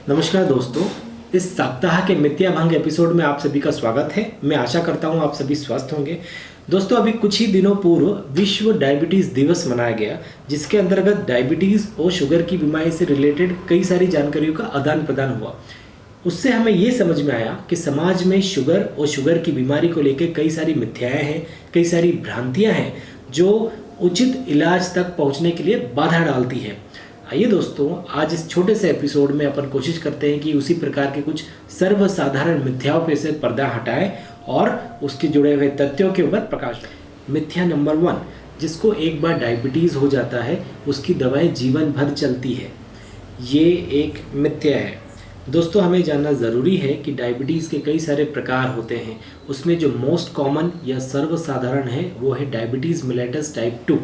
नमस्कार दोस्तों, इस सप्ताह के मिथ्या भंग एपिसोड में आप सभी का स्वागत है। मैं आशा करता हूं आप सभी स्वस्थ होंगे। दोस्तों, अभी कुछ ही दिनों पूर्व विश्व डायबिटीज़ दिवस मनाया गया, जिसके अंतर्गत डायबिटीज़ और शुगर की बीमारी से रिलेटेड कई सारी जानकारियों का आदान प्रदान हुआ। उससे हमें ये समझ में आया कि समाज में शुगर और शुगर की बीमारी को लेकर कई सारी मिथ्याएँ हैं, कई सारी भ्रांतियाँ हैं जो उचित इलाज तक पहुँचने के लिए बाधा डालती है। आइए दोस्तों, आज इस छोटे से एपिसोड में अपन कोशिश करते हैं कि उसी प्रकार के कुछ सर्वसाधारण मिथ्याओं पे से पर्दा हटाएं और उसके जुड़े हुए तथ्यों के ऊपर प्रकाश डालें। मिथ्या नंबर 1, जिसको एक बार डायबिटीज़ हो जाता है उसकी दवाएं जीवन भर चलती है। ये एक मिथ्या है। दोस्तों, हमें जानना ज़रूरी है कि डायबिटीज़ के कई सारे प्रकार होते हैं। उसमें जो मोस्ट कॉमन या सर्वसाधारण है वो है डायबिटीज़ मेलिटस टाइप 2,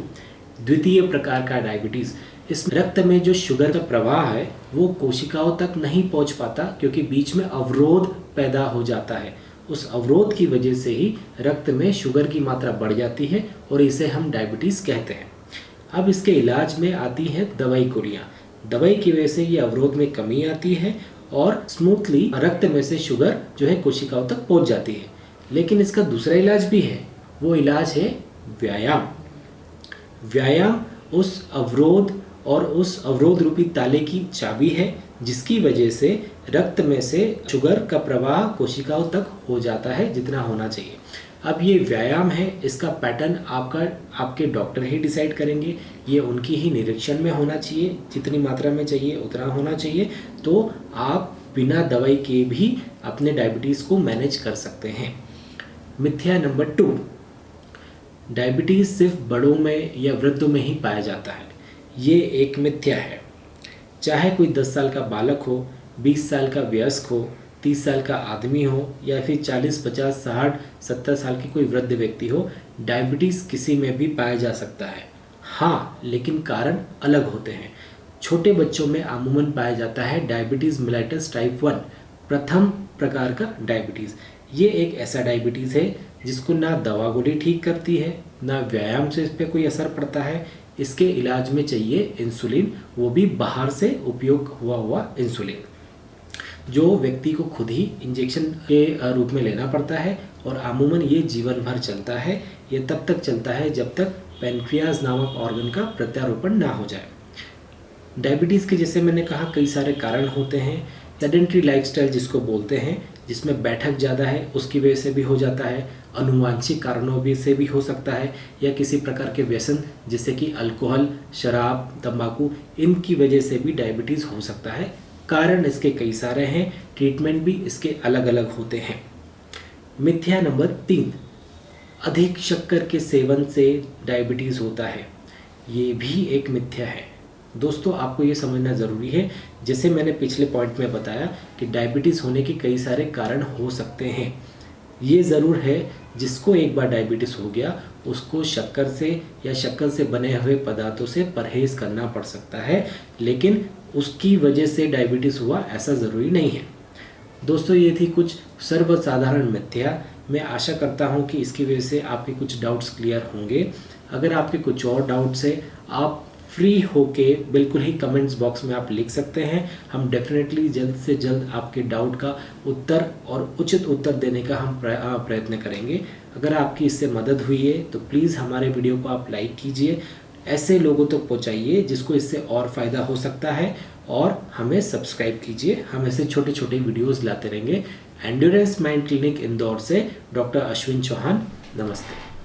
द्वितीय प्रकार का डायबिटीज़। इस रक्त में जो शुगर का प्रवाह है वो कोशिकाओं तक नहीं पहुंच पाता, क्योंकि बीच में अवरोध पैदा हो जाता है। उस अवरोध की वजह से ही रक्त में शुगर की मात्रा बढ़ जाती है और इसे हम डायबिटीज़ कहते हैं। अब इसके इलाज में आती है दवाई गोलियाँ। दवाई की वजह से ये अवरोध में कमी आती है और स्मूथली रक्त में से शुगर जो है कोशिकाओं तक पहुँच जाती है। लेकिन इसका दूसरा इलाज भी है, वो इलाज है व्यायाम। व्यायाम उस अवरोध और उस अवरोध रूपी ताले की चाबी है, जिसकी वजह से रक्त में से शुगर का प्रवाह कोशिकाओं तक हो जाता है जितना होना चाहिए। अब ये व्यायाम है, इसका पैटर्न आपके डॉक्टर ही डिसाइड करेंगे। ये उनकी ही निरीक्षण में होना चाहिए, जितनी मात्रा में चाहिए उतना होना चाहिए। तो आप बिना दवाई के भी अपने डायबिटीज़ को मैनेज कर सकते हैं। मिथ्या नंबर 2, डायबिटीज़ सिर्फ बड़ों में या वृद्धों में ही पाया जाता है। ये एक मिथ्या है। चाहे कोई 10 साल का बालक हो, 20 साल का वयस्क हो, 30 साल का आदमी हो या फिर 40, 50, 60, 70 साल की कोई वृद्ध व्यक्ति हो, डायबिटीज़ किसी में भी पाया जा सकता है। हाँ, लेकिन कारण अलग होते हैं। छोटे बच्चों में अमूमन पाया जाता है डायबिटीज़ मेलिटस टाइप 1, प्रथम प्रकार का डायबिटीज़। ये एक ऐसा डायबिटीज़ है जिसको ना दवा गोली ठीक करती है, ना व्यायाम से इस पर कोई असर पड़ता है। इसके इलाज में चाहिए इंसुलिन, वो भी बाहर से उपयोग हुआ इंसुलिन, जो व्यक्ति को खुद ही इंजेक्शन के रूप में लेना पड़ता है। और अमूमन ये जीवन भर चलता है। ये तब तक चलता है जब तक पैनक्रियाज नामक ऑर्गन का प्रत्यारोपण ना हो जाए। डायबिटीज़ के, जैसे मैंने कहा, कई सारे कारण होते हैं। सेडेंटरी लाइफस्टाइल जिसको बोलते हैं, जिसमें बैठक ज़्यादा है, उसकी वजह से भी हो जाता है। अनुवांशिक कारणों भी से भी हो सकता है, या किसी प्रकार के व्यसन जैसे कि अल्कोहल, शराब, तंबाकू, इनकी वजह से भी डायबिटीज़ हो सकता है। कारण इसके कई सारे हैं, ट्रीटमेंट भी इसके अलग अलग होते हैं। मिथ्या नंबर 3, अधिक शक्कर के सेवन से डायबिटीज़ होता है। ये भी एक मिथ्या है। दोस्तों, आपको ये समझना ज़रूरी है, जैसे मैंने पिछले पॉइंट में बताया कि डायबिटीज़ होने के कई सारे कारण हो सकते हैं। ये ज़रूर है, जिसको एक बार डायबिटीज़ हो गया उसको शक्कर से या शक्कर से बने हुए पदार्थों से परहेज़ करना पड़ सकता है, लेकिन उसकी वजह से डायबिटीज़ हुआ ऐसा ज़रूरी नहीं है। दोस्तों, ये थी कुछ सर्वसाधारण मिथ्या। मैं आशा करता हूँ कि इसकी वजह से आपके कुछ डाउट्स क्लियर होंगे। अगर आपके कुछ और डाउट्स है, आप फ्री होके बिल्कुल ही कमेंट्स बॉक्स में आप लिख सकते हैं। हम डेफिनेटली जल्द से जल्द आपके डाउट का उत्तर और उचित उत्तर देने का हम प्रयत्न करेंगे। अगर आपकी इससे मदद हुई है तो प्लीज़ हमारे वीडियो को आप लाइक कीजिए, ऐसे लोगों तक पहुंचाइए जिसको इससे और फ़ायदा हो सकता है, और हमें सब्सक्राइब कीजिए। हम ऐसे छोटे छोटे वीडियोज़ लाते रहेंगे। एंड्योरेंस माइंड क्लिनिक इंदौर से डॉक्टर अश्विन चौहान, नमस्ते।